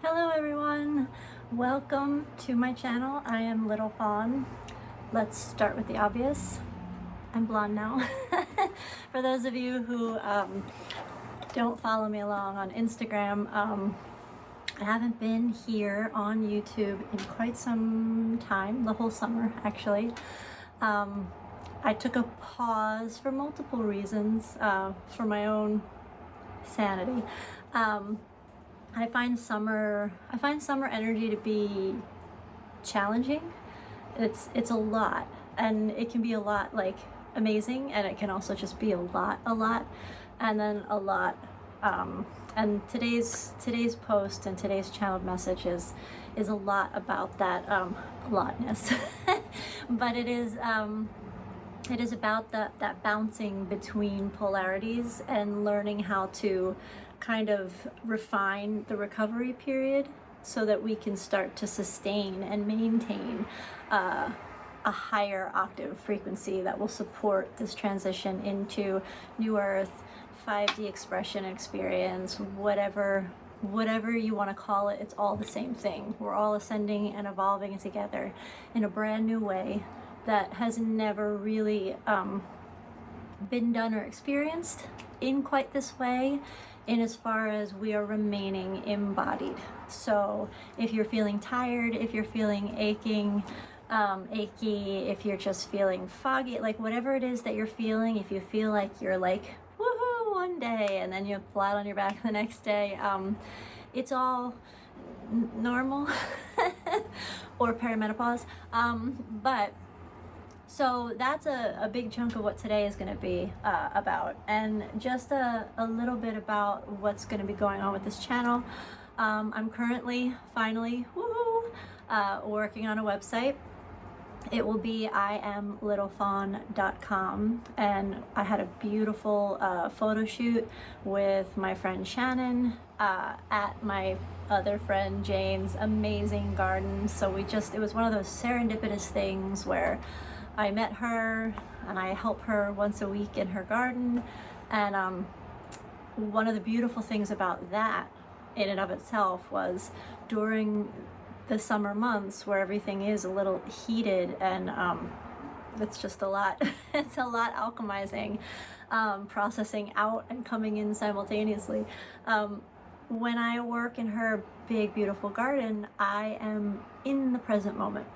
Hello everyone, welcome to my channel. I am Little Fawn. Let's start with the obvious. I'm blonde now. For those of you who don't follow me along on Instagram, I haven't been here on YouTube in quite some time, the whole summer actually. I took a pause for multiple reasons, for my own sanity. I find summer energy to be challenging. It's a lot, and it can be a lot like amazing, and it can also just be a lot, and then a lot. And today's post and today's channeled message is a lot about that lotness, but it is about that bouncing between polarities and learning how to kind of refine the recovery period so that we can start to sustain and maintain a higher octave frequency that will support this transition into New Earth, 5D expression experience, whatever you want to call it. It's all the same thing. We're all ascending and evolving together in a brand new way that has never really been done or experienced in quite this way, in as far as we are remaining embodied. So if you're feeling tired, if you're feeling achy, if you're just feeling foggy, like whatever it is that you're feeling, if you feel like you're like woohoo one day and then you're flat on your back the next day, it's all normal or perimenopause, but so that's a big chunk of what today is going to be about, and just a little bit about what's going to be going on with this channel. I'm currently, finally, working on a website. It will be iamlittlefawn.com, and I had a beautiful photo shoot with my friend Shannon at my other friend Jane's amazing garden. So it was one of those serendipitous things where I met her and I help her once a week in her garden, and one of the beautiful things about that in and of itself was during the summer months where everything is a little heated and it's just a lot. It's a lot alchemizing, processing out and coming in simultaneously. When I work in her big beautiful garden, I am in the present moment,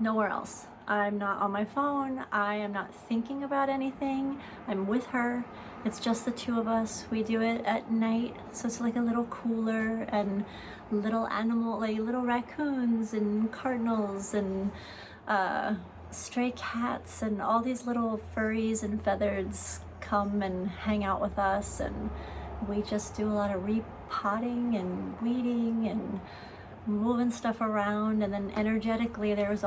nowhere else. I'm not on my phone. I am not thinking about anything. I'm with her. It's just the two of us. We do it at night, so it's like a little cooler, and little animal, like little raccoons and cardinals and stray cats and all these little furries and feathers come and hang out with us, and we just do a lot of repotting and weeding and moving stuff around. And then energetically there's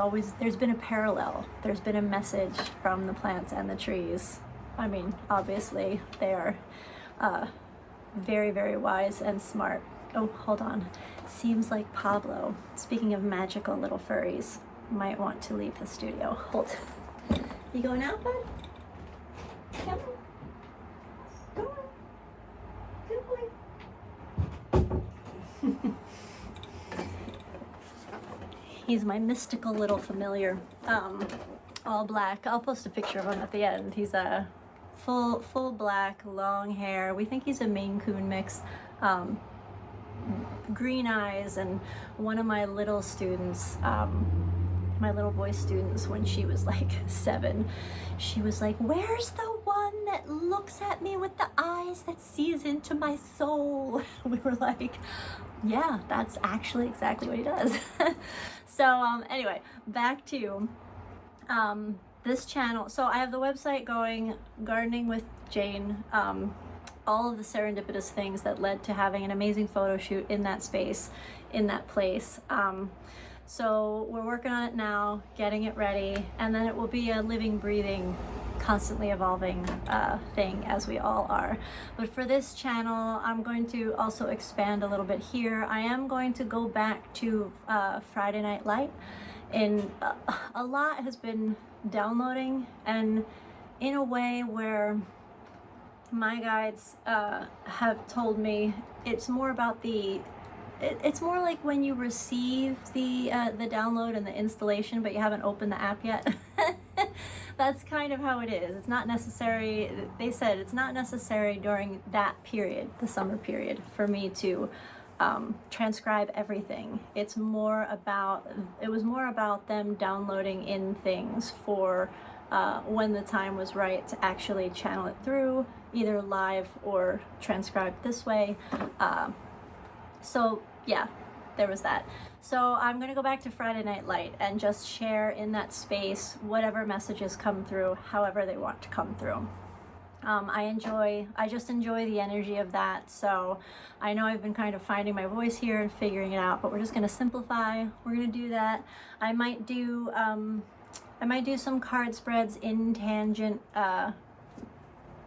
been a parallel. There's been a message from the plants and the trees. I mean, obviously they are very, very wise and smart. Oh, hold on. It seems like Pablo, speaking of magical little furries, might want to leave the studio. Hold. You going out, bud? Come on. Go on. Good boy. He's my mystical little familiar, all black. I'll post a picture of him at the end. He's a full black, long hair. We think he's a Maine Coon mix, green eyes. And one of my little students, my little voice students, when she was like 7, she was like, "Where's the one that looks at me with the eyes that sees into my soul?" We were like, yeah, that's actually exactly what he does. So anyway, back to this channel. So I have the website going, Gardening with Jane, all of the serendipitous things that led to having an amazing photo shoot in that space, in that place. So we're working on it now, getting it ready, and then it will be a living, breathing, constantly evolving thing, as we all are. But for this channel, I'm going to also expand a little bit here. I am going to go back to Friday Night Light, and a lot has been downloading, and in a way where my guides have told me it's more about the it's more like when you receive the download and the installation, but you haven't opened the app yet. That's kind of how it is. It's not necessary. They said it's not necessary during that period, the summer period, for me to transcribe everything. It was more about them downloading in things for when the time was right to actually channel it through, either live or transcribed this way. So yeah, there was that. So I'm gonna go back to Friday Night Light and just share in that space whatever messages come through, however they want to come through. I just enjoy the energy of that. So I know I've been kind of finding my voice here and figuring it out, but we're just gonna simplify. We're gonna do that. I might do some card spreads in tangent,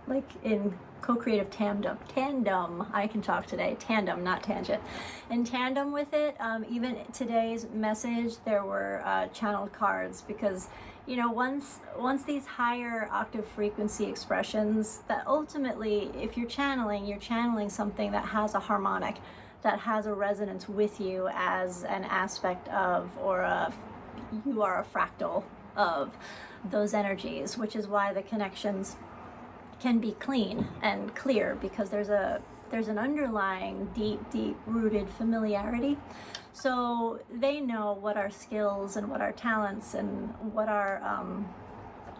like in co-creative tandem. I can talk today. Tandem, not tangent. In tandem with it, even today's message, there were channeled cards, because you know, once these higher octave frequency expressions, that ultimately, if you're channeling something that has a harmonic, that has a resonance with you as an aspect of, or you are a fractal of those energies, which is why the connections can be clean and clear, because there's an underlying deep rooted familiarity. So they know what our skills and what our talents and what our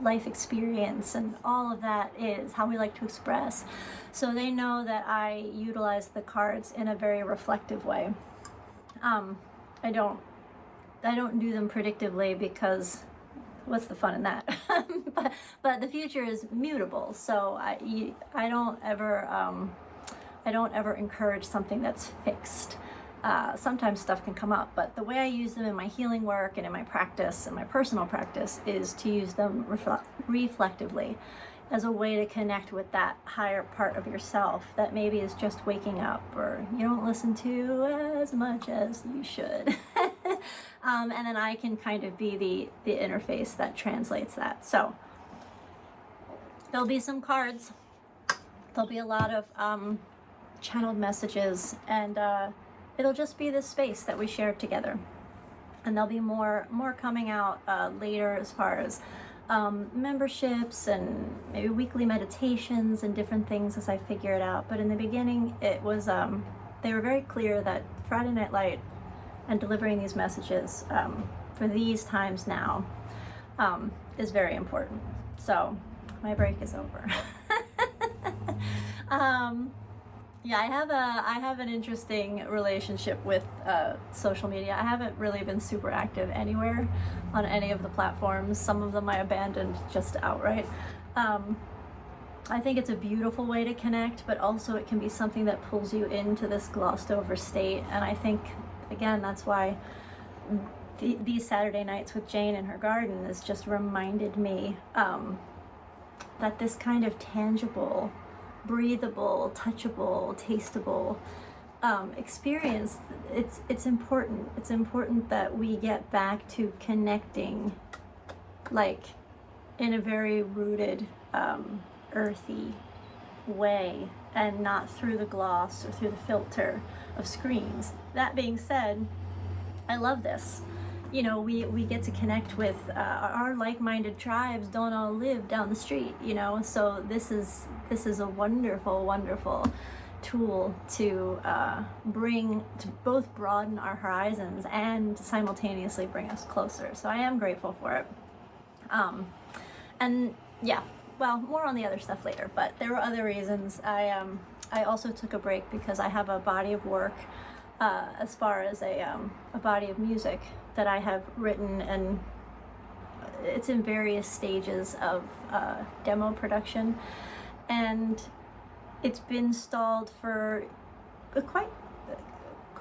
life experience and all of that is, how we like to express. So they know that I utilize the cards in a very reflective way. I don't do them predictively, because what's the fun in that? but the future is mutable, so I don't ever encourage something that's fixed. Sometimes stuff can come up, but the way I use them in my healing work and in my practice and my personal practice is to use them reflectively, as a way to connect with that higher part of yourself that maybe is just waking up, or you don't listen to as much as you should. And then I can kind of be the interface that translates that. So there'll be some cards, there'll be a lot of channeled messages, and it'll just be this space that we share together. And there'll be more coming out later, as far as memberships and maybe weekly meditations and different things as I figure it out. But in the beginning, it was they were very clear that Friday Night Light and delivering these messages for these times now is very important. So my break is over. Yeah, I have an interesting relationship with social media. I haven't really been super active anywhere on any of the platforms. Some of them I abandoned just outright. I think it's a beautiful way to connect, but also it can be something that pulls you into this glossed over state. And I think, again, that's why these Saturday nights with Jane in her garden has just reminded me that this kind of tangible, breathable, touchable, tasteable experience, it's important. It's important that we get back to connecting, like, in a very rooted, earthy way, and not through the gloss or through the filter of screens. That being said, I love this. You know, we get to connect with our like-minded tribes. Don't all live down the street, you know. So this is a wonderful tool to both broaden our horizons and simultaneously bring us closer. So I am grateful for it. And yeah, well, more on the other stuff later. But there were other reasons. I also took a break because I have a body of work, as far as a body of music that I have written, and it's in various stages of demo production, and it's been stalled for quite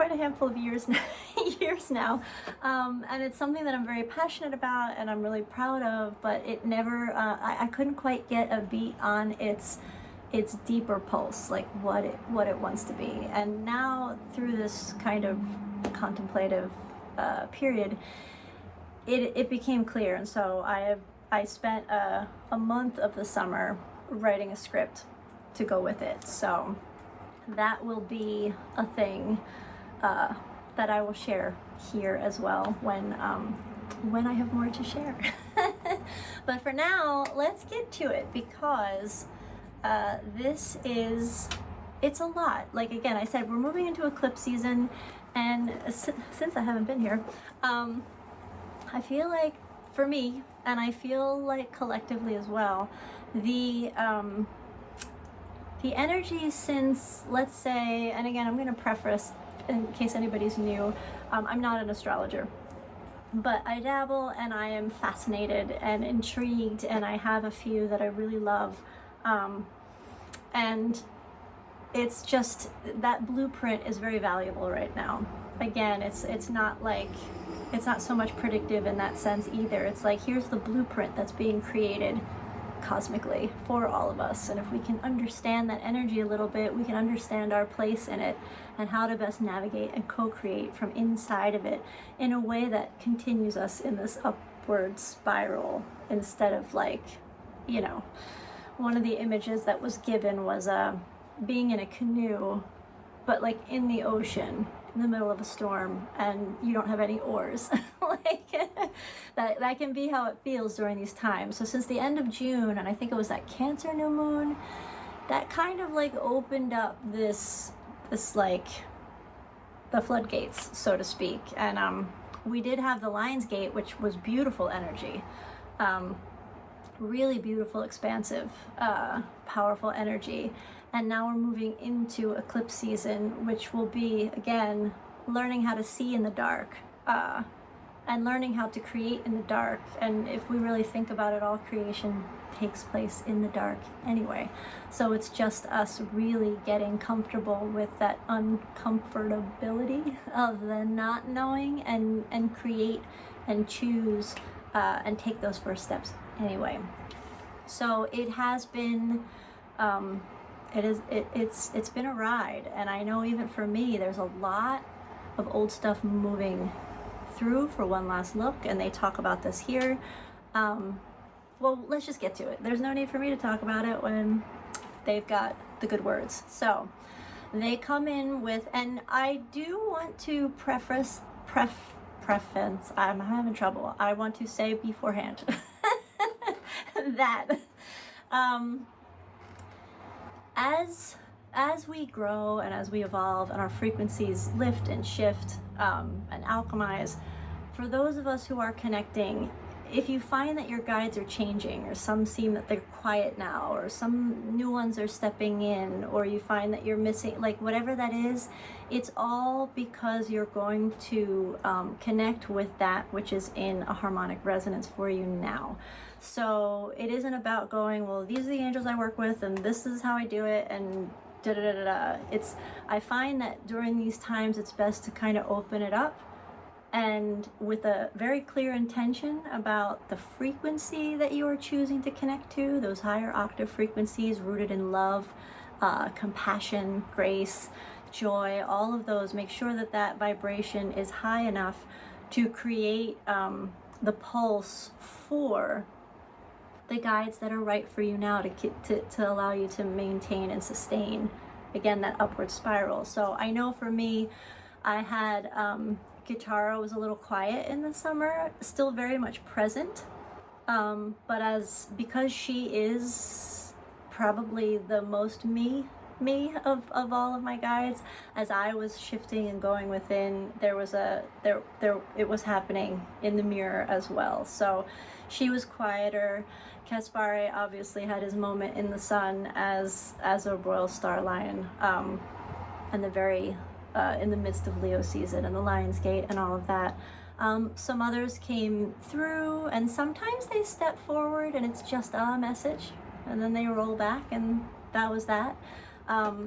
a handful of years now, and it's something that I'm very passionate about and I'm really proud of, but it never I couldn't quite get a beat on its deeper pulse, like what it wants to be. And now, through this kind of contemplative period, it became clear. And so I spent a month of the summer writing a script to go with it. So that will be a thing that I will share here as well when I have more to share. But for now, let's get to it, because it's a lot. Like, again, I said, we're moving into eclipse season, and since I haven't been here, I feel like, for me, and I feel like collectively as well, the energy since, let's say, and again, I'm going to preface in case anybody's new, I'm not an astrologer, but I dabble, and I am fascinated and intrigued, and I have a few that I really love, and it's just that blueprint is very valuable right now. Again, it's not like, it's not so much predictive in that sense either. It's like, here's the blueprint that's being created cosmically for all of us, and if we can understand that energy a little bit, we can understand our place in it and how to best navigate and co-create from inside of it in a way that continues us in this upward spiral, instead of, like, you know, one of the images that was given was being in a canoe, but like in the ocean in the middle of a storm, and you don't have any oars. Like, that can be how it feels during these times. So since the end of June, and I think it was that Cancer new moon, that kind of like opened up this like the floodgates, so to speak. And we did have the Lion's Gate, which was beautiful energy, really beautiful, expansive, powerful energy. And now we're moving into eclipse season, which will be, again, learning how to see in the dark, and learning how to create in the dark. And if we really think about it, all creation takes place in the dark anyway. So it's just us really getting comfortable with that uncomfortability of the not knowing, and create and choose and take those first steps anyway. So it has been, it's been a ride, and I know even for me, there's a lot of old stuff moving through for one last look, and they talk about this here. Well, let's just get to it. There's no need for me to talk about it when they've got the good words. So they come in with, and I do want to preface, I'm having trouble. I want to say beforehand that as we grow and as we evolve and our frequencies lift and shift and alchemize, for those of us who are connecting, if you find that your guides are changing, or some seem that they're quiet now, or some new ones are stepping in, or you find that you're missing, like whatever that is, it's all because you're going to connect with that which is in a harmonic resonance for you now. So it isn't about going, well, these are the angels I work with, and this is how I do it, and da da da da da. It's, I find that during these times, it's best to kind of open it up, and with a very clear intention about the frequency that you are choosing to connect to, those higher octave frequencies rooted in love, compassion, grace, joy, all of those. Make sure that that vibration is high enough to create the pulse for the guides that are right for you now, to allow you to maintain and sustain, again, that upward spiral. So I know for me, I had Guitarra was a little quiet in the summer, still very much present, but because she is probably the most me of all of my guides, as I was shifting and going within, it was happening in the mirror as well. So she was quieter. Caspare obviously had his moment in the sun as a royal star lion, and the very in the midst of Leo season and the Lion's Gate and all of that. Some others came through, and sometimes they step forward and it's just a message, and then they roll back, and that was that.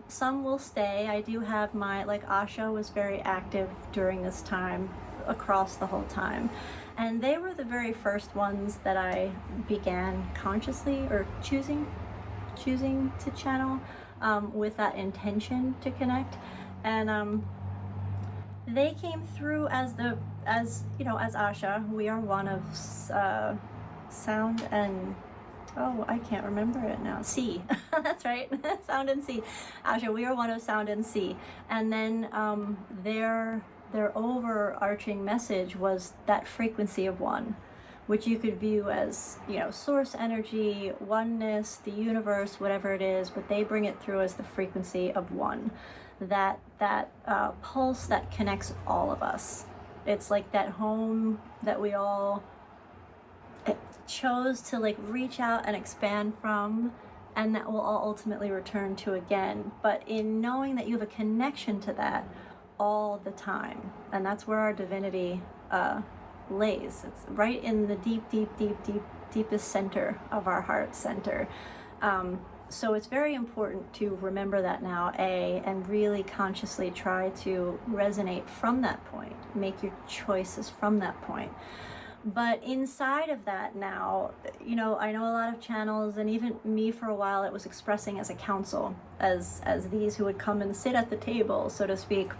Some will stay. I do have like Asha was very active during this time, across the whole time. And they were the very first ones that I began consciously, or choosing to channel with that intention to connect. And they came through as Asha. We are one of sound and Oh, I can't remember it now. C. That's right. Sound and C. Actually, we are one of sound and C. And then their overarching message was that frequency of one, which you could view as, you know, source energy, oneness, the universe, whatever it is, but they bring it through as the frequency of one. That pulse that connects all of us. It's like that home that we all chose to like reach out and expand from, and that will all ultimately return to again. But in knowing that you have a connection to that all the time, and that's where our divinity lays. It's right in the deepest center of our heart center. So it's very important to remember that now, and really consciously try to resonate from that point, make your choices from that point. But inside of that now, you know, I know a lot of channels, and even me for a while, it was expressing as a council, as these who would come and sit at the table, so to speak,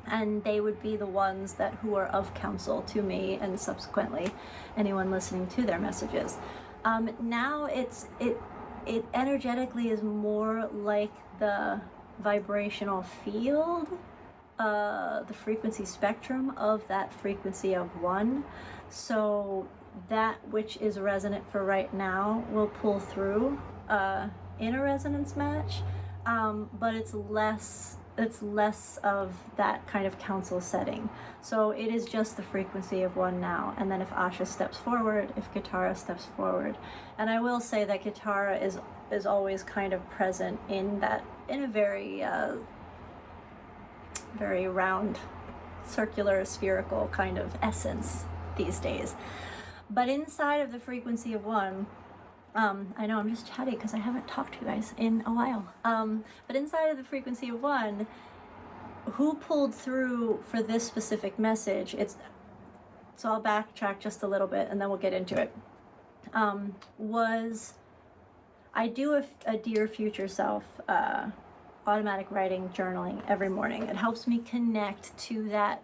and they would be the ones who are of counsel to me and subsequently anyone listening to their messages. Now it energetically is more like the vibrational field, the frequency spectrum of that frequency of one. So that which is resonant for right now will pull through in a resonance match, but it's less of that kind of council setting. So it is just the frequency of one now. And then if Asha steps forward, if Katara steps forward, and I will say that Katara is always kind of present in a very very round, circular, spherical kind of essence these days. But inside of the frequency of one, I know I'm just chatty because I haven't talked to you guys in a while. But inside of the frequency of one, who pulled through for this specific message? So I'll backtrack just a little bit and then we'll get into it. I do a dear future self automatic writing, journaling every morning. It helps me connect to that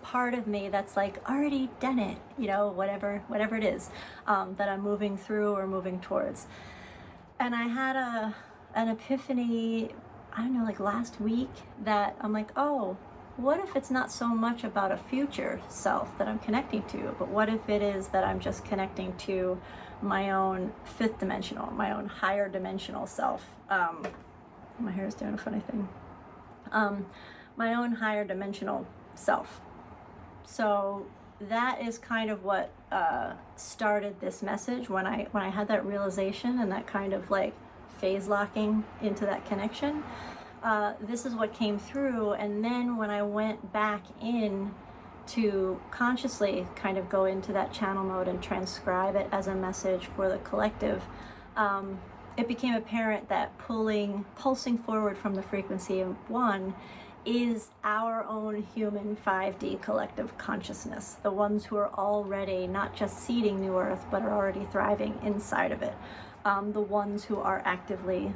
part of me that's like already done it, you know, whatever it is that I'm moving through or moving towards. And I had an epiphany, I don't know, like last week, that I'm like, oh, what if it's not so much about a future self that I'm connecting to, but what if it is that I'm just connecting to my own fifth dimensional, my own higher dimensional self. My hair is doing a funny thing. My own higher dimensional self. So that is kind of what started this message when I had that realization and that kind of like phase locking into that connection. This is what came through, and then when I went back in to consciously kind of go into that channel mode and transcribe it as a message for the collective, it became apparent that pulsing forward from the frequency of one is our own human 5D collective consciousness, the ones who are already not just seeding New Earth, but are already thriving inside of it, the ones who are actively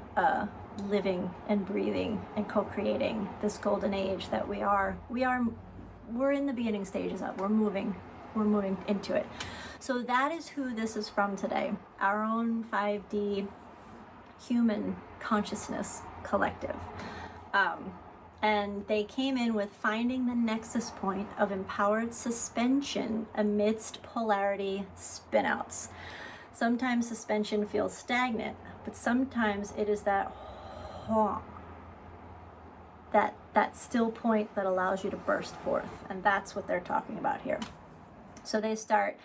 living and breathing and co-creating this golden age that we're in the beginning stages of. We're moving into it. So that is who this is from today, our own 5D human consciousness collective. And they came in with finding the nexus point of empowered suspension amidst polarity spinouts. Sometimes suspension feels stagnant, but sometimes it is that still point that allows you to burst forth. And that's what they're talking about here. So they start,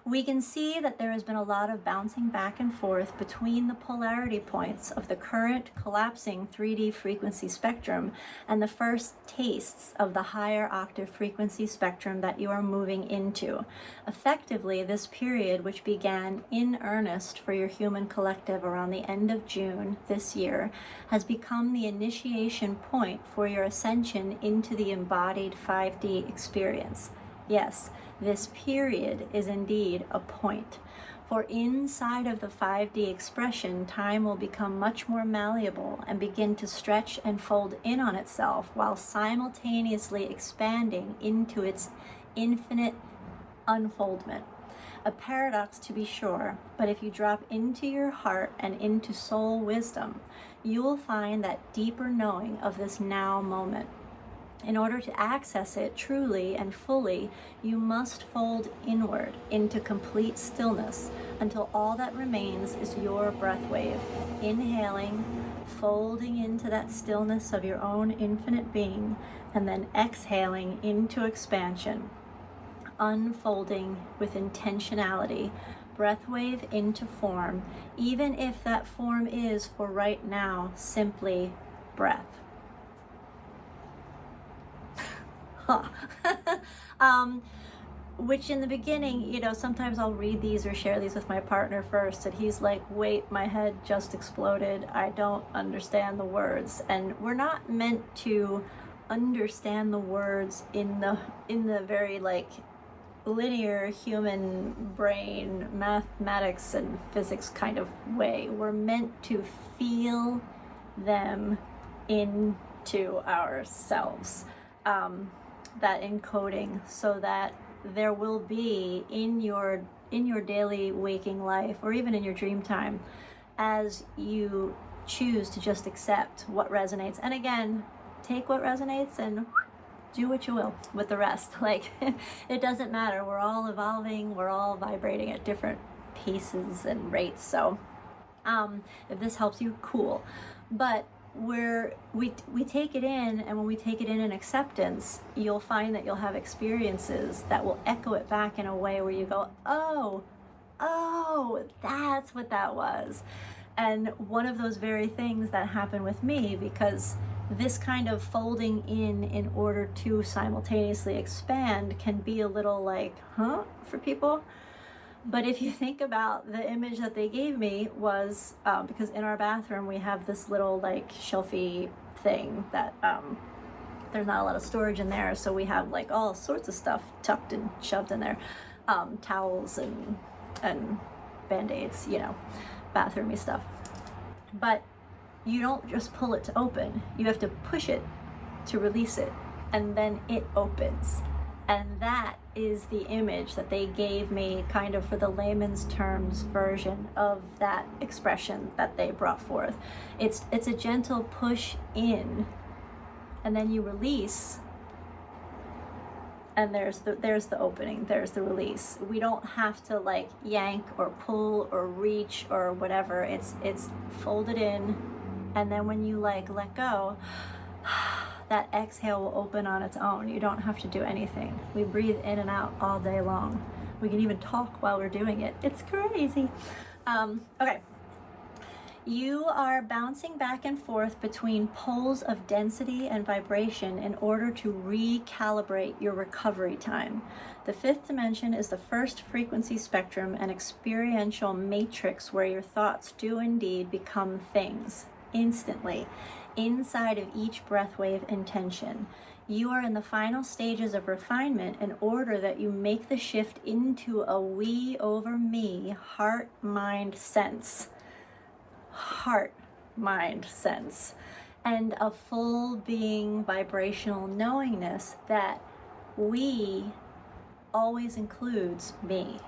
we can see that there has been a lot of bouncing back and forth between the polarity points of the current collapsing 3D frequency spectrum and the first tastes of the higher octave frequency spectrum that you are moving into. Effectively, this period, which began in earnest for your human collective around the end of June this year, has become the initiation point for your ascension into the embodied 5D experience. Yes, this period is indeed a point, for inside of the 5D expression, time will become much more malleable and begin to stretch and fold in on itself while simultaneously expanding into its infinite unfoldment. A paradox to be sure, but if you drop into your heart and into soul wisdom, you will find that deeper knowing of this now moment. In order to access it truly and fully, you must fold inward into complete stillness until all that remains is your breathwave, inhaling, folding into that stillness of your own infinite being, and then exhaling into expansion, unfolding with intentionality, breathwave into form, even if that form is, for right now, simply breath. Which in the beginning, sometimes I'll read these or share these with my partner first, and he's like, wait, my head just exploded. I don't understand the words. And we're not meant to understand the words in the very linear human brain, mathematics and physics kind of way. We're meant to feel them into ourselves. That encoding, so that there will be in your daily waking life, or even in your dream time, as you choose to just accept what resonates. And again, take what resonates and do what you will with the rest. It doesn't matter. We're all evolving. We're all vibrating at different paces and rates. So if this helps you, cool. But we take it in, and when we take it in acceptance, you'll find that you'll have experiences that will echo it back in a way where you go, oh, that's what that was. And one of those very things that happened with me, because this kind of folding in order to simultaneously expand can be a little for people. But if you think about the image that they gave me was, because in our bathroom we have this little shelfy thing that there's not a lot of storage in there, so we have all sorts of stuff tucked and shoved in there, towels and band-aids, bathroomy stuff. But you don't just pull it to open, you have to push it to release it, and then it opens. And that is the image that they gave me, kind of for the layman's terms version of that expression that they brought forth. It's a gentle push in, and then you release, and there's the opening, there's the release. We don't have to yank or pull or reach or whatever. It's folded in, and then when you let go, that exhale will open on its own. You don't have to do anything. We breathe in and out all day long. We can even talk while we're doing it. It's crazy. Okay. You are bouncing back and forth between poles of density and vibration in order to recalibrate your recovery time. The fifth dimension is the first frequency spectrum, an experiential matrix where your thoughts do indeed become things instantly, inside of each breathwave intention. You are in the final stages of refinement in order that you make the shift into a we over me heart mind sense, and a full being vibrational knowingness that we always includes me.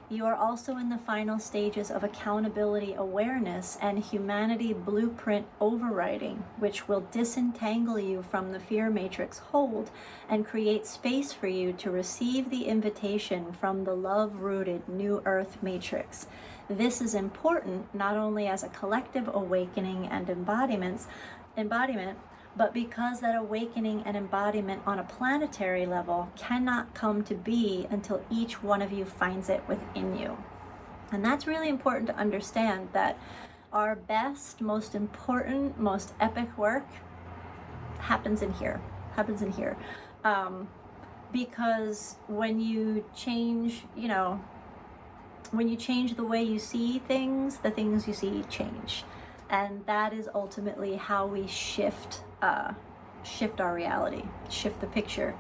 You are also in the final stages of accountability awareness and humanity blueprint overwriting, which will disentangle you from the fear matrix hold and create space for you to receive the invitation from the love-rooted New Earth matrix. This is important not only as a collective awakening and embodiment, but because that awakening and embodiment on a planetary level cannot come to be until each one of you finds it within you. And that's really important to understand, that our best, most important, most epic work happens in here. Because when you change, when you change the way you see things, the things you see change. And that is ultimately how we shift our reality, shift the picture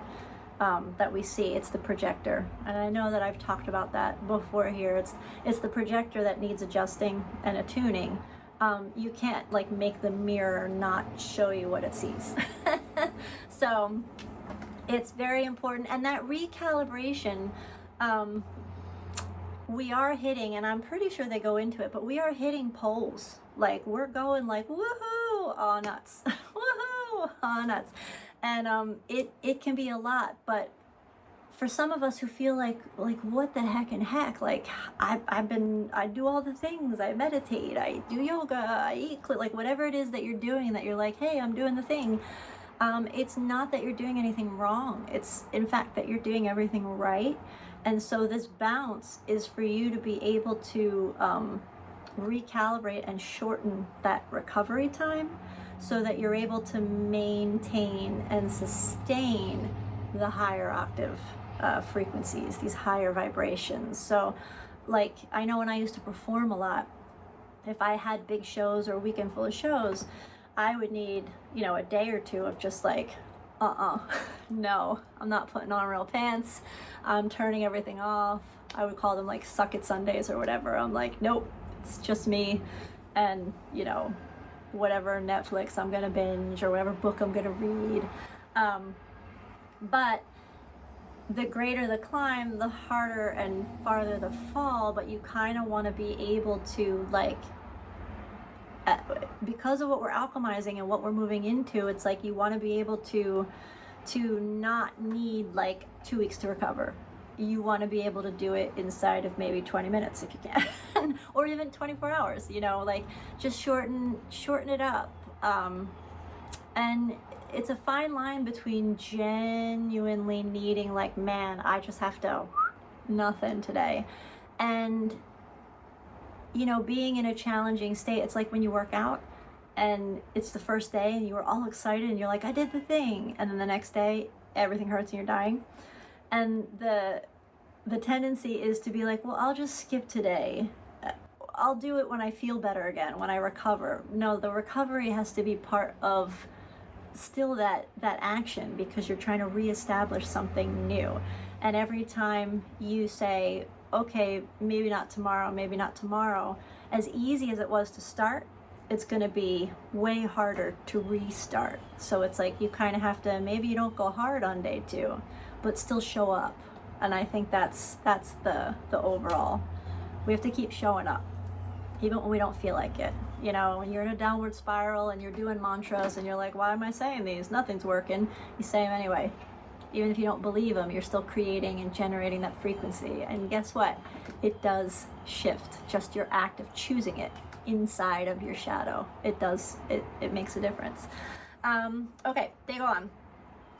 that we see. It's the projector, and I know that I've talked about that before here. It's the projector that needs adjusting and attuning. You can't make the mirror not show you what it sees. So it's very important, and that recalibration we are hitting, and I'm pretty sure they go into it, but we are hitting poles. Like, we're going like, woohoo, aw nuts, woohoo, aw nuts. And it can be a lot, but for some of us who feel like what the heck and heck, like I do all the things, I meditate, I do yoga, I eat, like whatever it is that you're doing, that you're like, hey, I'm doing the thing. It's not that you're doing anything wrong. It's in fact that you're doing everything right. And so this bounce is for you to be able to recalibrate and shorten that recovery time so that you're able to maintain and sustain the higher octave frequencies, these higher vibrations. So like, I know when I used to perform a lot, if I had big shows or a weekend full of shows, I would need, you know, a day or two of just like, no, I'm not putting on real pants. I'm turning everything off. I would call them like suck it Sundays or whatever. I'm like, nope, it's just me and, you know, whatever Netflix I'm gonna binge or whatever book I'm gonna read. But the greater the climb, the harder and farther the fall, but you kind of want to be able to, like, because of what we're alchemizing and what we're moving into, it's like you want to be able to not need like 2 weeks to recover. You want to be able to do it inside of maybe 20 minutes if you can, or even 24 hours, you know, like just shorten it up. And it's a fine line between genuinely needing like, man, I just have to nothing today, and, you know, being in a challenging state. It's like when you work out and it's the first day and you were all excited and you're like, I did the thing, and then the next day everything hurts and you're dying. And the tendency is to be like, well, I'll just skip today. I'll do it when I feel better again, when I recover. No, the recovery has to be part of still that action, because you're trying to reestablish something new. And every time you say, okay, maybe not tomorrow, as easy as it was to start, it's going to be way harder to restart. So it's like you kind of have to, maybe you don't go hard on day 2, but still show up. And I think that's the overall. We have to keep showing up, even when we don't feel like it. You know, when you're in a downward spiral and you're doing mantras and you're like, why am I saying these? Nothing's working. You say them anyway. Even if you don't believe them, you're still creating and generating that frequency. And guess what? It does shift. Just your act of choosing it inside of your shadow. It does, it makes a difference. Okay, they go on.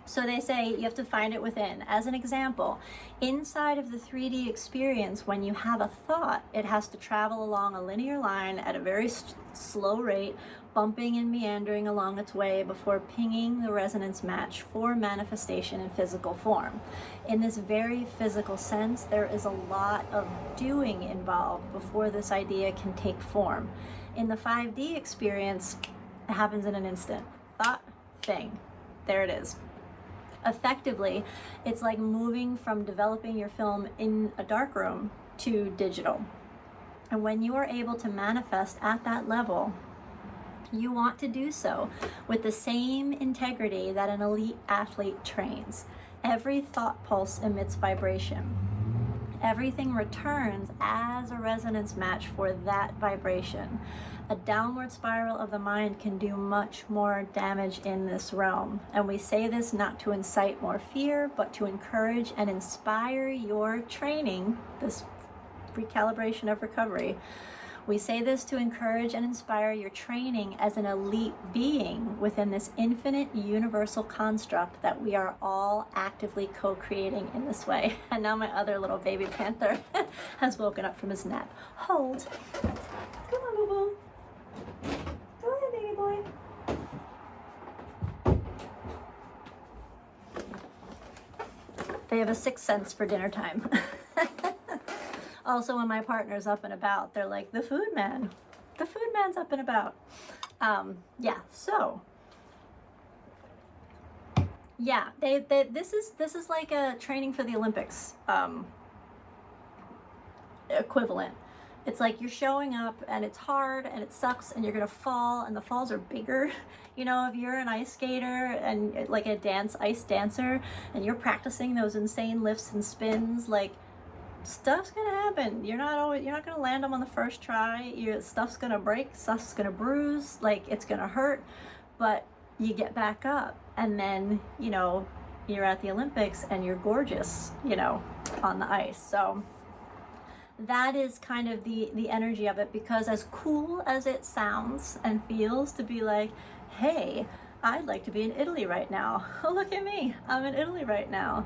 So they say you have to find it within. As an example, inside of the 3D experience, when you have a thought, it has to travel along a linear line at a very slow rate, bumping and meandering along its way before pinging the resonance match for manifestation in physical form. In this very physical sense, there is a lot of doing involved before this idea can take form. In the 5D experience, it happens in an instant. Thought, thing, there it is. Effectively, it's like moving from developing your film in a dark room to digital. And when you are able to manifest at that level, you want to do so with the same integrity that an elite athlete trains. Every thought pulse emits vibration. Everything returns as a resonance match for that vibration. A downward spiral of the mind can do much more damage in this realm. And we say this not to incite more fear, but to encourage and inspire your training, this recalibration of recovery. We say this to encourage and inspire your training as an elite being within this infinite universal construct that we are all actively co-creating in this way. And now my other little baby panther has woken up from his nap. Hold. Come on, boo-boo. Go ahead, baby boy. They have a 6th sense for dinner time. Also, when my partner's up and about, they're like, the food man's up and about. Yeah, so yeah, this is like a training for the Olympics equivalent. It's like you're showing up and it's hard and it sucks and you're gonna fall, and the falls are bigger. You know, if you're an ice skater and like a ice dancer, and you're practicing those insane lifts and spins, like, stuff's gonna happen. You're not gonna land them on the first try. Your stuff's gonna break, stuff's gonna bruise, like it's gonna hurt, but you get back up, and then, you know, you're at the Olympics and you're gorgeous, you know, on the ice. So that is kind of the energy of it, because as cool as it sounds and feels to be like, hey, I'd like to be in Italy right now. Oh, look at me, I'm in Italy right now.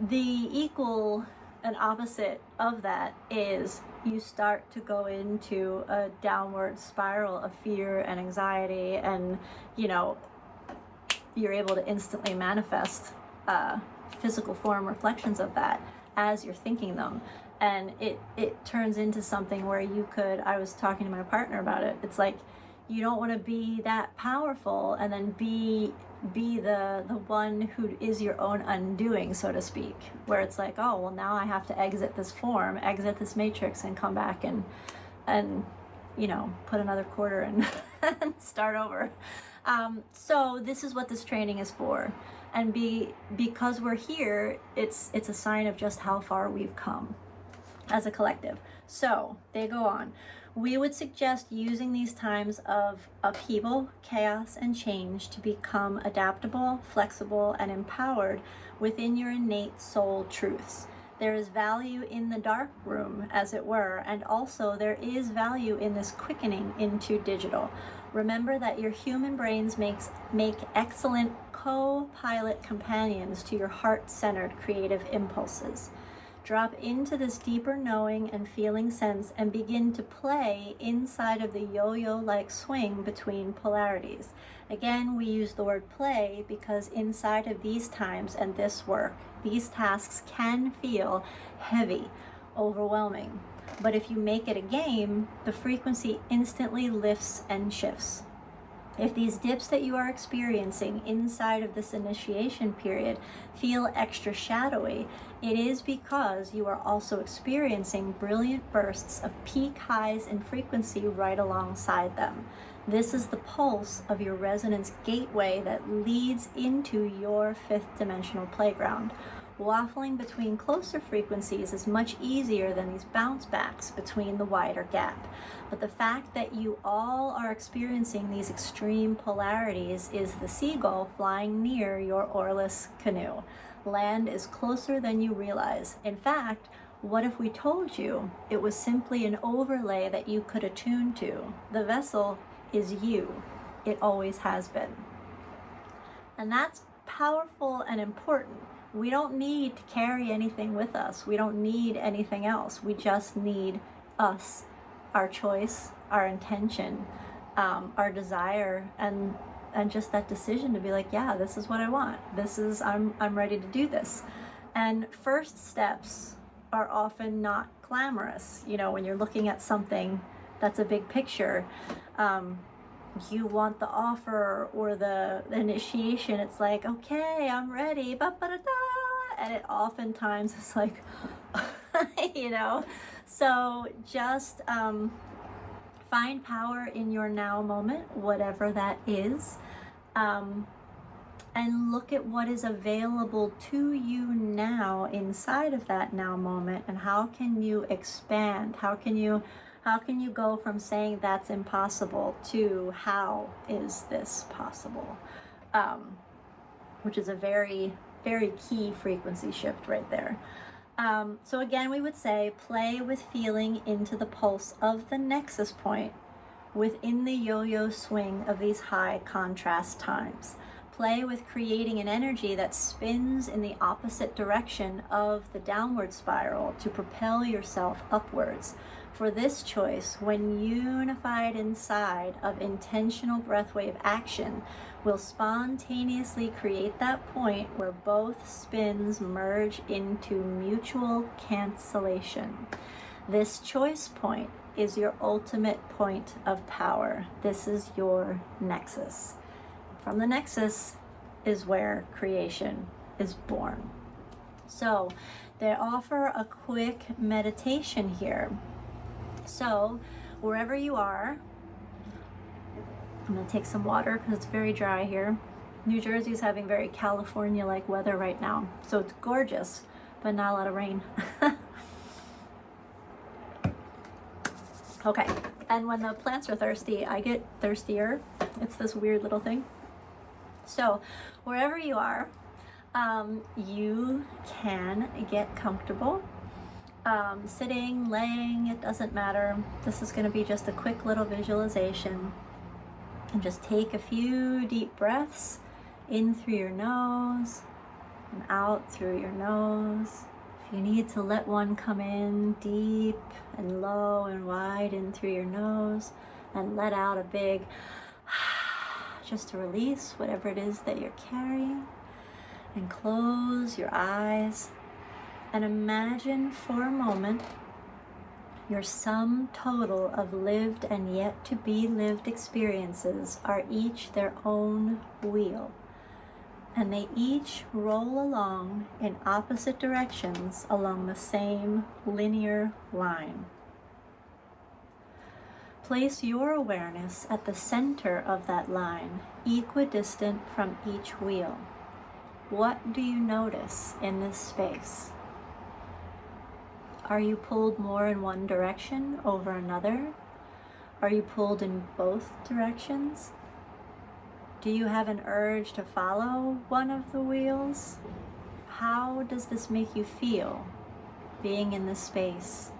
The equal and opposite of that is you start to go into a downward spiral of fear and anxiety, and, you know, you're able to instantly manifest physical form reflections of that as you're thinking them. And it turns into something where you could, I was talking to my partner about it, it's like, you don't want to be that powerful and then be the one who is your own undoing, so to speak, where it's like, oh, well, now I have to exit this form, exit this matrix, and come back and you know, put another quarter in and start over. So this is what this training is for. And because we're here, it's a sign of just how far we've come as a collective. So they go on. We would suggest using these times of upheaval, chaos, and change to become adaptable, flexible, and empowered within your innate soul truths. There is value in the dark room, as it were, and also there is value in this quickening into digital. Remember that your human brains make excellent co-pilot companions to your heart-centered creative impulses. Drop into this deeper knowing and feeling sense and begin to play inside of the yo-yo-like swing between polarities. Again, we use the word play because inside of these times and this work, these tasks can feel heavy, overwhelming. But if you make it a game, the frequency instantly lifts and shifts. If these dips that you are experiencing inside of this initiation period feel extra shadowy, it is because you are also experiencing brilliant bursts of peak highs in frequency right alongside them. This is the pulse of your resonance gateway that leads into your fifth dimensional playground. Waffling between closer frequencies is much easier than these bounce backs between the wider gap. But the fact that you all are experiencing these extreme polarities is the seagull flying near your oarless canoe. Land is closer than you realize. In fact, what if we told you it was simply an overlay that you could attune to? The vessel is you. It always has been. And that's powerful and important. We don't need to carry anything with us. We don't need anything else. We just need us, our choice, our intention, our desire, and just that decision to be like, yeah, this is what I want. I'm ready to do this. And first steps are often not glamorous. You know, when you're looking at something that's a big picture, you want the offer or the initiation. It's like, okay, I'm ready, and it oftentimes is like, you know. So just find power in your now moment, whatever that is, and look at what is available to you now inside of that now moment, and how can you expand? How can you go from saying that's impossible to how is this possible? Which is a very, very key frequency shift right there. So again, we would say play with feeling into the pulse of the nexus point within the yo-yo swing of these high contrast times. Play with creating an energy that spins in the opposite direction of the downward spiral to propel yourself upwards. For this choice, when unified inside of intentional breathwave action, will spontaneously create that point where both spins merge into mutual cancellation. This choice point is your ultimate point of power. This is your nexus. From the nexus is where creation is born. So they offer a quick meditation here. So wherever you are, I'm going to take some water because it's very dry here. New Jersey is having very California-like weather right now, so it's gorgeous. but not a lot of rain. Okay, and when the plants are thirsty, I get thirstier. It's this weird little thing. So wherever you are, you can get comfortable. Sitting, laying, it doesn't matter. This is going to be just a quick little visualization. And just take a few deep breaths in through your nose and out through your nose. If you need to let one come in deep and low and wide in through your nose and let out a big just to release whatever it is that you're carrying, and close your eyes and imagine for a moment your sum total of lived and yet to be lived experiences are each their own wheel, and they each roll along in opposite directions along the same linear line. Place your awareness at the center of that line, equidistant from each wheel. What do you notice in this space? Are you pulled more in one direction over another? Are you pulled in both directions? Do you have an urge to follow one of the wheels? How does this make you feel, being in this space?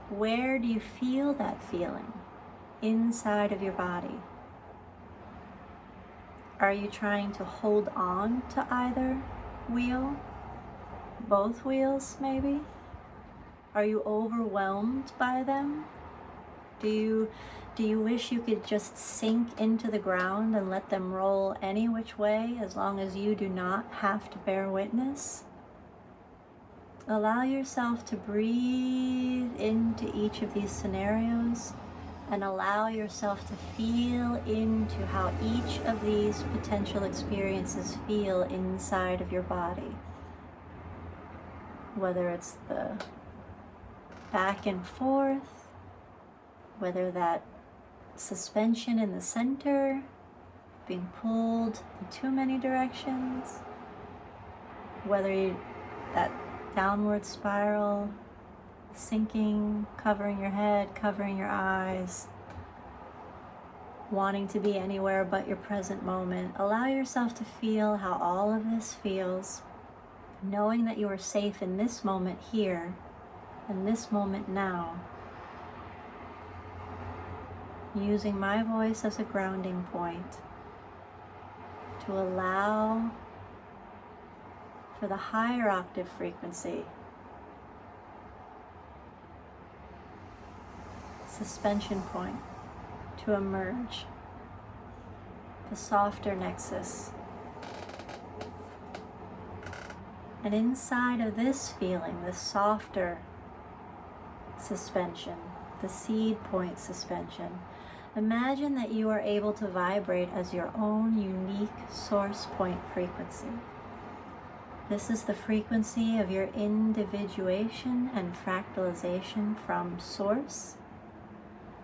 Where do you feel that feeling? Inside of your body. Are you trying to hold on to either wheel? Both wheels, maybe? Are you overwhelmed by them? Do you wish you could just sink into the ground and let them roll any which way as long as you do not have to bear witness? Allow yourself to breathe into each of these scenarios and allow yourself to feel into how each of these potential experiences feel inside of your body. Whether it's the back and forth, whether that suspension in the center, being pulled in too many directions, whether that downward spiral, sinking, covering your head, covering your eyes, wanting to be anywhere but your present moment. Allow yourself to feel how all of this feels, knowing that you are safe in this moment here, in this moment now, using my voice as a grounding point to allow for the higher octave frequency, suspension point, to emerge, the softer nexus. And inside of this feeling, the softer suspension, the seed point suspension, imagine that you are able to vibrate as your own unique source point frequency. This is the frequency of your individuation and fractalization from source.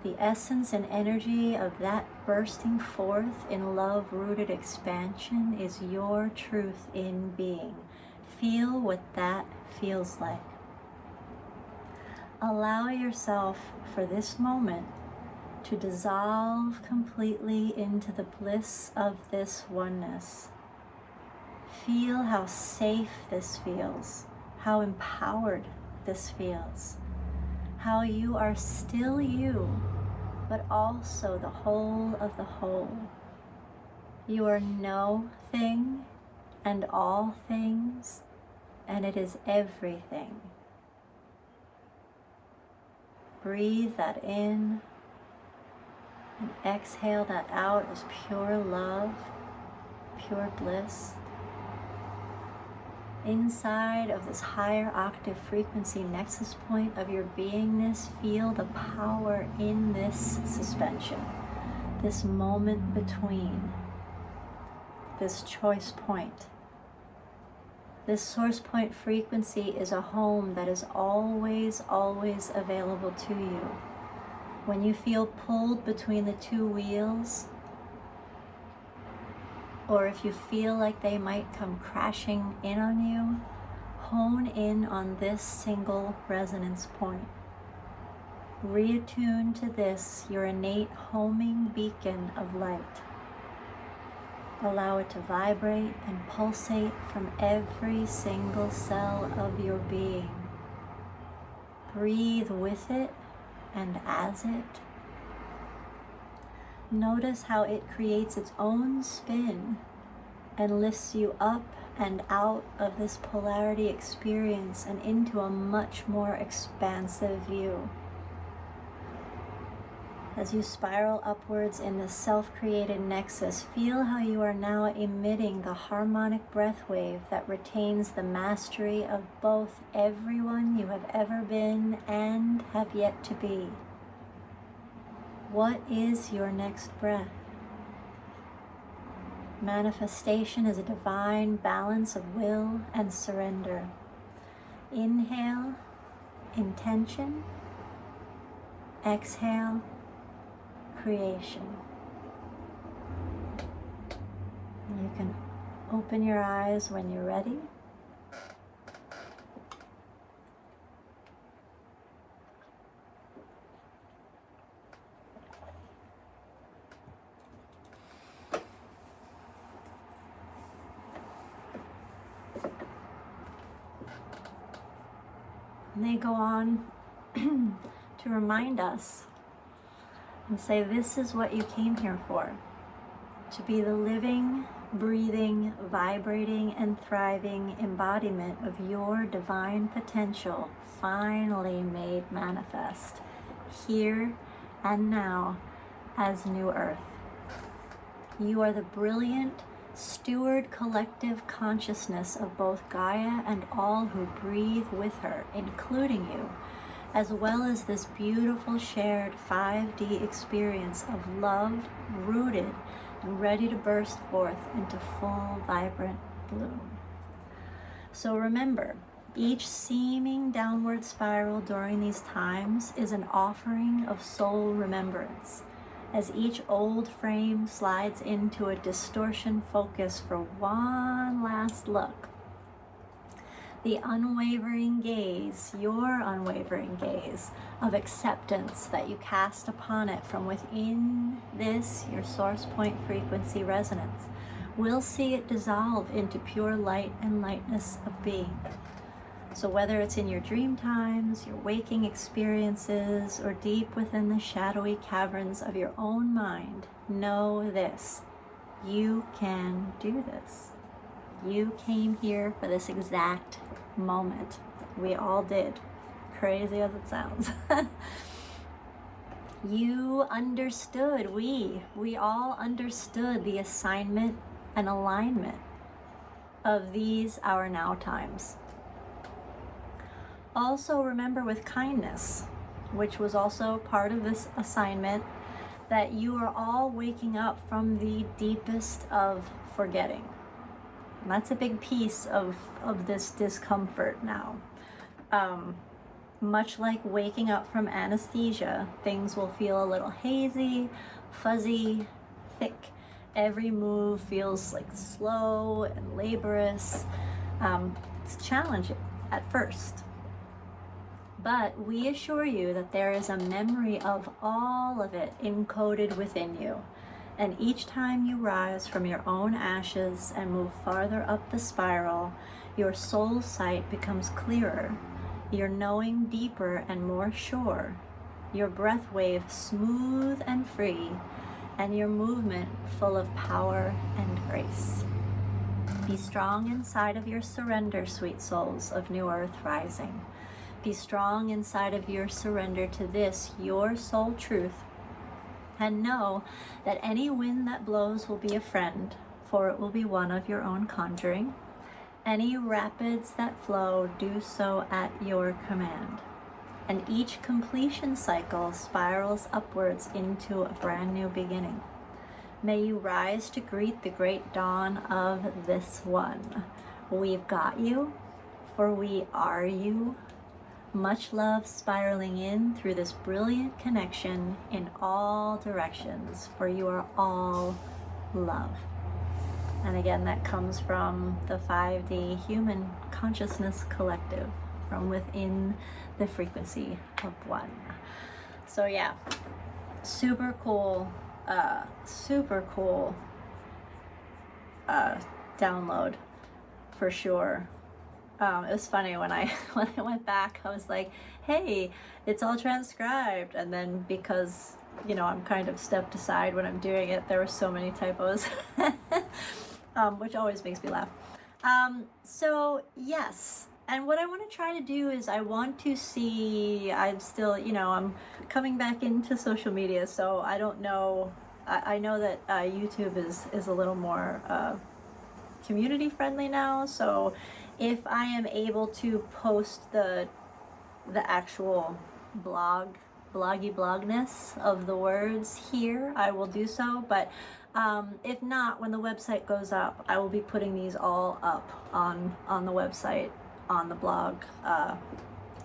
The essence and energy of that bursting forth in love-rooted expansion is your truth in being. Feel what that feels like. Allow yourself for this moment to dissolve completely into the bliss of this oneness. Feel how safe this feels, how empowered this feels, how you are still you, but also the whole of the whole. You are no thing and all things, and it is everything. Breathe that in and exhale that out as pure love, pure bliss. Inside of this higher octave frequency nexus point of your beingness, feel the power in this suspension, this moment between, this choice point. This source point frequency is a home that is always, always available to you. When you feel pulled between the two wheels, or if you feel like they might come crashing in on you, hone in on this single resonance point. Reattune to this, your innate homing beacon of light. Allow it to vibrate and pulsate from every single cell of your being. Breathe with it and as it. Notice how it creates its own spin and lifts you up and out of this polarity experience and into a much more expansive view. As you spiral upwards in this self-created nexus, feel how you are now emitting the harmonic breath wave that retains the mastery of both everyone you have ever been and have yet to be. What is your next breath? Manifestation is a divine balance of will and surrender. Inhale, intention. Exhale, creation. You can open your eyes when you're ready. And they go on to remind us and say, this is what you came here for. To be the living, breathing, vibrating, and thriving embodiment of your divine potential, finally made manifest, here and now as New Earth. You are the brilliant, steward collective consciousness of both Gaia and all who breathe with her, including you, as well as this beautiful shared 5D experience of love, rooted and ready to burst forth into full, vibrant bloom. So remember, each seeming downward spiral during these times is an offering of soul remembrance, as each old frame slides into a distortion focus for one last look. The unwavering gaze, your unwavering gaze of acceptance that you cast upon it from within this, your source point frequency resonance, will see it dissolve into pure light and lightness of being. So whether it's in your dream times, your waking experiences, or deep within the shadowy caverns of your own mind, know this: you can do this. You came here for this exact moment. We all did, crazy as it sounds. You understood, we all understood the assignment and alignment of these our now times. Also remember with kindness, which was also part of this assignment, that you are all waking up from the deepest of forgetting. And that's a big piece of this discomfort now. Much like waking up from anesthesia, things will feel a little hazy, fuzzy, thick. Every move feels like slow and laborious. It's challenging at first. But we assure you that there is a memory of all of it encoded within you. And each time you rise from your own ashes and move farther up the spiral, your soul sight becomes clearer, your knowing deeper and more sure, your breath wave smooth and free, and your movement full of power and grace. Be strong inside of your surrender, sweet souls of New Earth rising. Be strong inside of your surrender to this, your soul truth, and know that any wind that blows will be a friend, for it will be one of your own conjuring. Any rapids that flow, do so at your command. And each completion cycle spirals upwards into a brand new beginning. May you rise to greet the great dawn of this one. We've got you, for we are you. Much love spiraling in through this brilliant connection in all directions, for you are all love. And again, that comes from the 5D human consciousness collective, from within the frequency of one. So yeah, super cool download for sure. It was funny when I went back, I was like, hey, it's all transcribed. And then because, you know, I'm kind of stepped aside when I'm doing it, there were so many typos, which always makes me laugh. So yes, and what I want to try to do is I want to see, I'm still, you know, I'm coming back into social media, so I don't know, I know that YouTube is a little more community friendly now, so if I am able to post the actual blogginess of the words here, I will do so. But if not, when the website goes up, I will be putting these all up on the website, on the blog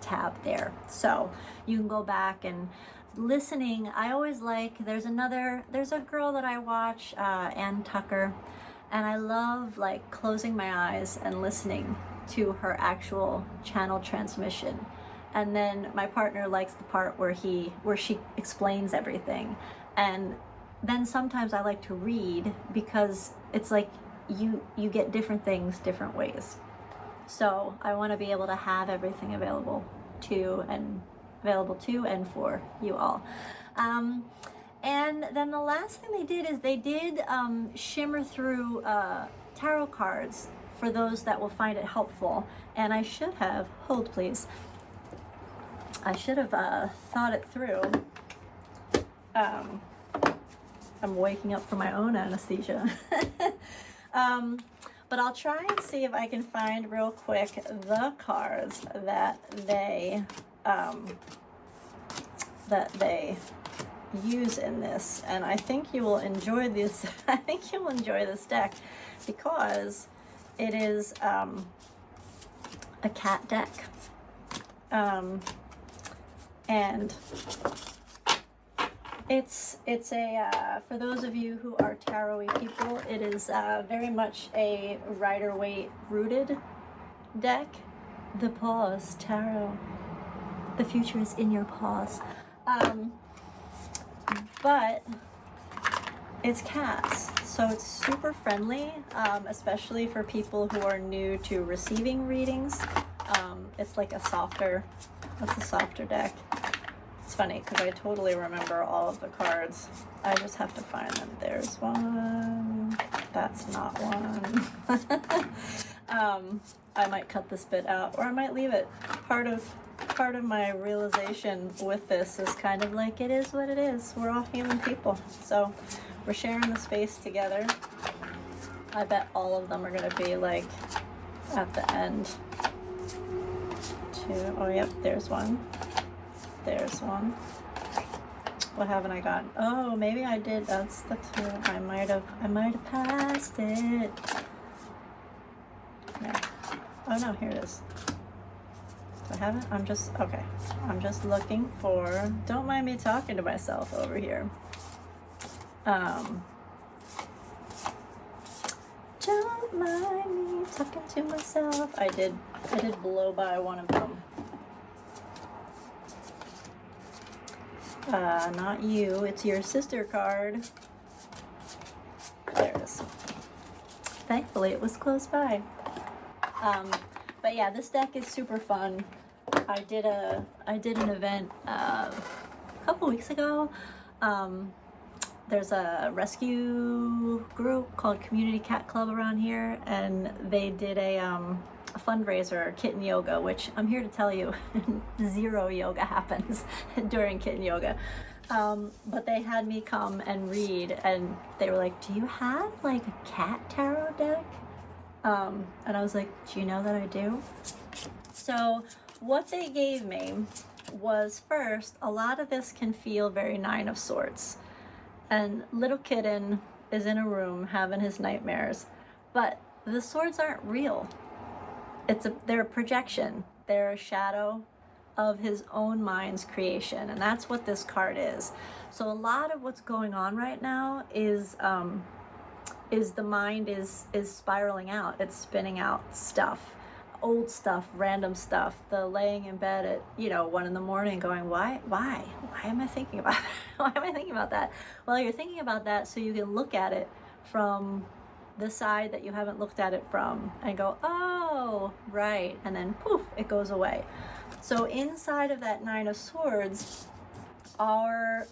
tab there, so you can go back and listening. I always like, there's a girl that I watch, Ann Tucker, and I love like closing my eyes and listening to her actual channel transmission. And then my partner likes the part where she explains everything. And then sometimes I like to read, because it's like you get different things different ways. So I want to be able to have everything available to and for you all. And then the last thing they did is they did shimmer through tarot cards for those that will find it helpful. And I should have, hold please, I should have thought it through. I'm waking up from my own anesthesia. But I'll try and see if I can find real quick the cards that they use in this, and I think you will enjoy this. I think you'll enjoy this deck, because it is a cat deck, and it's a for those of you who are tarot-y people, it is very much a Rider-Waite rooted deck. The Paws Tarot. The future is in your paws. But it's cats, so it's super friendly, especially for people who are new to receiving readings. It's like a softer deck. It's funny because I totally remember all of the cards. I just have to find them. There's one. That's not one. I might cut this bit out, or I might leave it. Part of my realization with this is kind of like, it is what it is. We're all human people, so we're sharing the space together. I bet all of them are going to be like at the end. Oh yep, there's one. There's one. What haven't I gotten? Oh, maybe I did. That's the two. I might have passed it. Yeah. Oh no, here it is. I haven't. I'm just looking for. Don't mind me talking to myself over here. Don't mind me talking to myself. I did blow by one of them. Not you. It's your sister card. There it is. Thankfully, it was close by. But yeah, this deck is super fun. I did an event a couple weeks ago. There's a rescue group called Community Cat Club around here, and they did a fundraiser, kitten yoga, which I'm here to tell you, zero yoga happens during kitten yoga. But they had me come and read, and they were like, do you have like a cat tarot deck? And I was like, do you know that I do? So what they gave me was, first, a lot of this can feel very Nine of Swords. And little kitten is in a room having his nightmares, but the swords aren't real. They're a projection. They're a shadow of his own mind's creation, and that's what this card is. So a lot of what's going on right now is the mind is spiraling out. It's spinning out stuff, old stuff, random stuff. The laying in bed at 1 a.m. going, why am I thinking about that? Why am I thinking about that? Well, you're thinking about that so you can look at it from the side that you haven't looked at it from and go, oh, right, and then poof, it goes away. So inside of that Nine of Swords are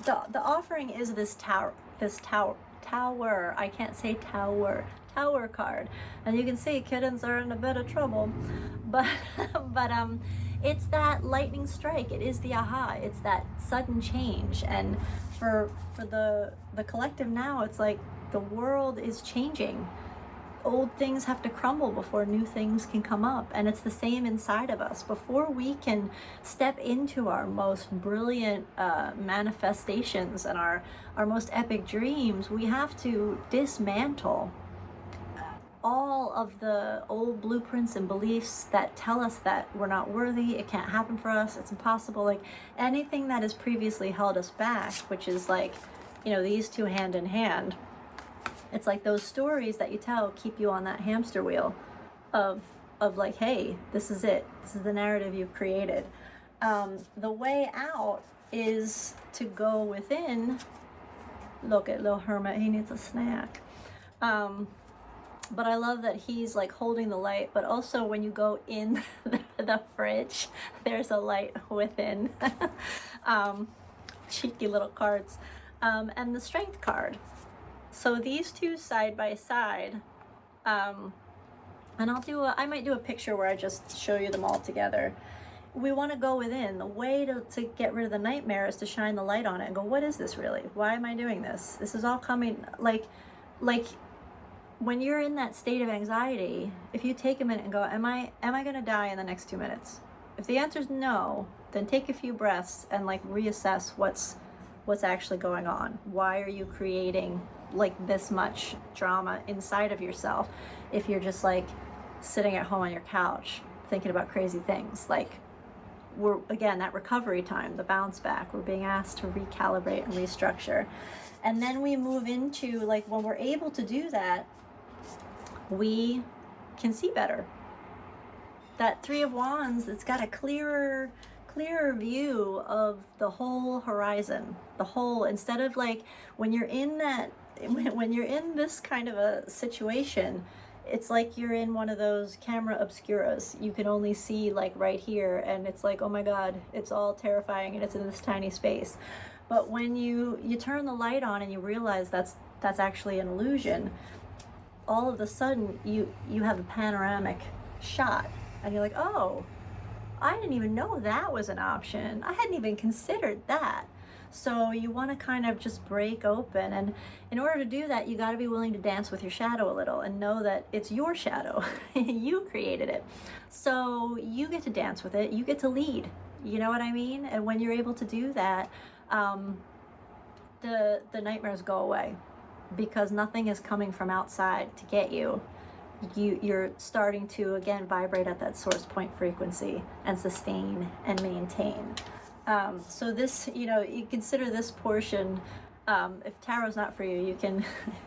the offering is this tower. I can't say tower card, and you can see kittens are in a bit of trouble, but it's that lightning strike. It is the aha. It's that sudden change. And for the collective now, it's like the world is changing. Old things have to crumble before new things can come up, and it's the same inside of us. Before we can step into our most brilliant manifestations and our most epic dreams, we have to dismantle all of the old blueprints and beliefs that tell us that we're not worthy, it can't happen for us, it's impossible. Like anything that has previously held us back, which is like, these two hand in hand. It's like those stories that you tell keep you on that hamster wheel of like, hey, this is it. This is the narrative you've created. The way out is to go within. Look at little hermit, he needs a snack. But I love that he's like holding the light, but also when you go in the fridge, there's a light within. Cheeky little cards. And the strength card. So these two side by side, and I might do a picture where I just show you them all together. We want to go within. The way to get rid of the nightmare is to shine the light on it and go, what is this really? Why am I doing this? This is all coming, like when you're in that state of anxiety, if you take a minute and go, am I going to die in the next 2 minutes? If the answer is no, then take a few breaths and like reassess what's actually going on. Why are you creating like this much drama inside of yourself if you're just like sitting at home on your couch thinking about crazy things? Like, we're, again, that recovery time, the bounce back, we're being asked to recalibrate and restructure. And then we move into, like, when we're able to do that, we can see better. That Three of Wands, it's got a clearer view of the whole horizon, the whole, instead of like when you're in this kind of a situation, it's like you're in one of those camera obscuras. You can only see like right here, and it's like, oh my God, it's all terrifying and it's in this tiny space. But when you turn the light on and you realize that's actually an illusion, all of a sudden you have a panoramic shot and you're like, oh, I didn't even know that was an option. I hadn't even considered that. So you want to kind of just break open, and in order to do that, you got to be willing to dance with your shadow a little and know that it's your shadow. You created it. So you get to dance with it. You get to lead. You know what I mean? And when you're able to do that, the nightmares go away, because nothing is coming from outside to get you. You're starting to, again, vibrate at that source point frequency and sustain and maintain. So this, you consider this portion, if tarot's not for you,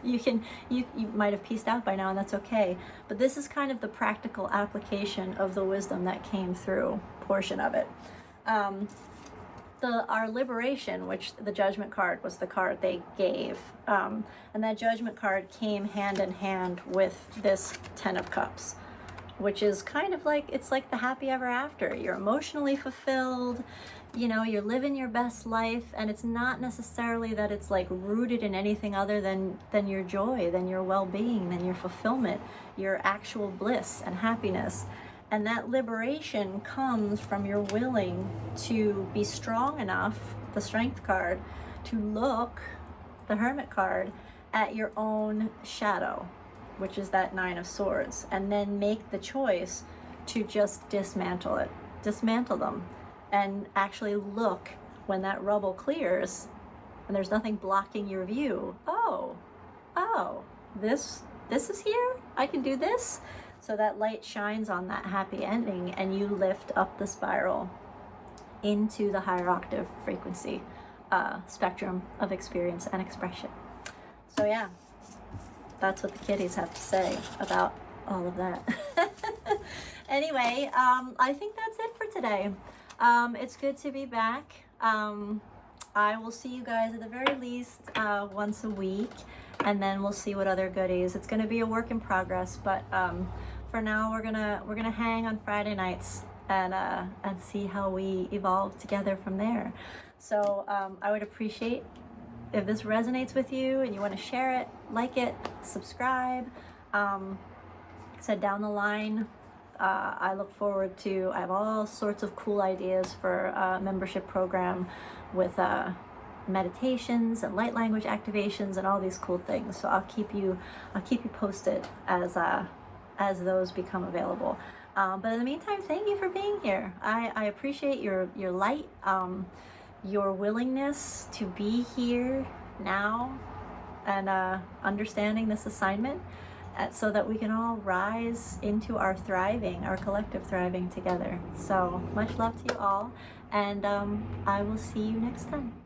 you might have pieced out by now, and that's okay. But this is kind of the practical application of the wisdom that came through portion of it. Our liberation, which the Judgment card was the card they gave, and that Judgment card came hand in hand with this Ten of Cups, which is kind of like, it's like the happy ever after. You're emotionally fulfilled, you're living your best life, and it's not necessarily that it's like rooted in anything other than your joy, than your well-being, than your fulfillment, your actual bliss and happiness. And that liberation comes from your willing to be strong enough, the Strength card, to look, the Hermit card, at your own shadow, which is that Nine of Swords, and then make the choice to just dismantle them, and actually look when that rubble clears and there's nothing blocking your view. Oh, this is here? I can do this? So that light shines on that happy ending, and you lift up the spiral into the higher octave frequency spectrum of experience and expression. So yeah, that's what the kitties have to say about all of that. Anyway, I think that's it for today. It's good to be back. I will see you guys at the very least once a week, and then we'll see what other goodies. It's gonna be a work in progress, but for now we're gonna hang on Friday nights and see how we evolve together from there. So I would appreciate if this resonates with you and you want to share it, like it, subscribe. Said down the line, I look forward to, I have all sorts of cool ideas for a membership program with meditations and light language activations and all these cool things. So I'll keep you posted as those become available. But in the meantime, thank you for being here. I appreciate your light, your willingness to be here now and understanding this assignment so that we can all rise into our thriving, our collective thriving together. So much love to you all, and I will see you next time.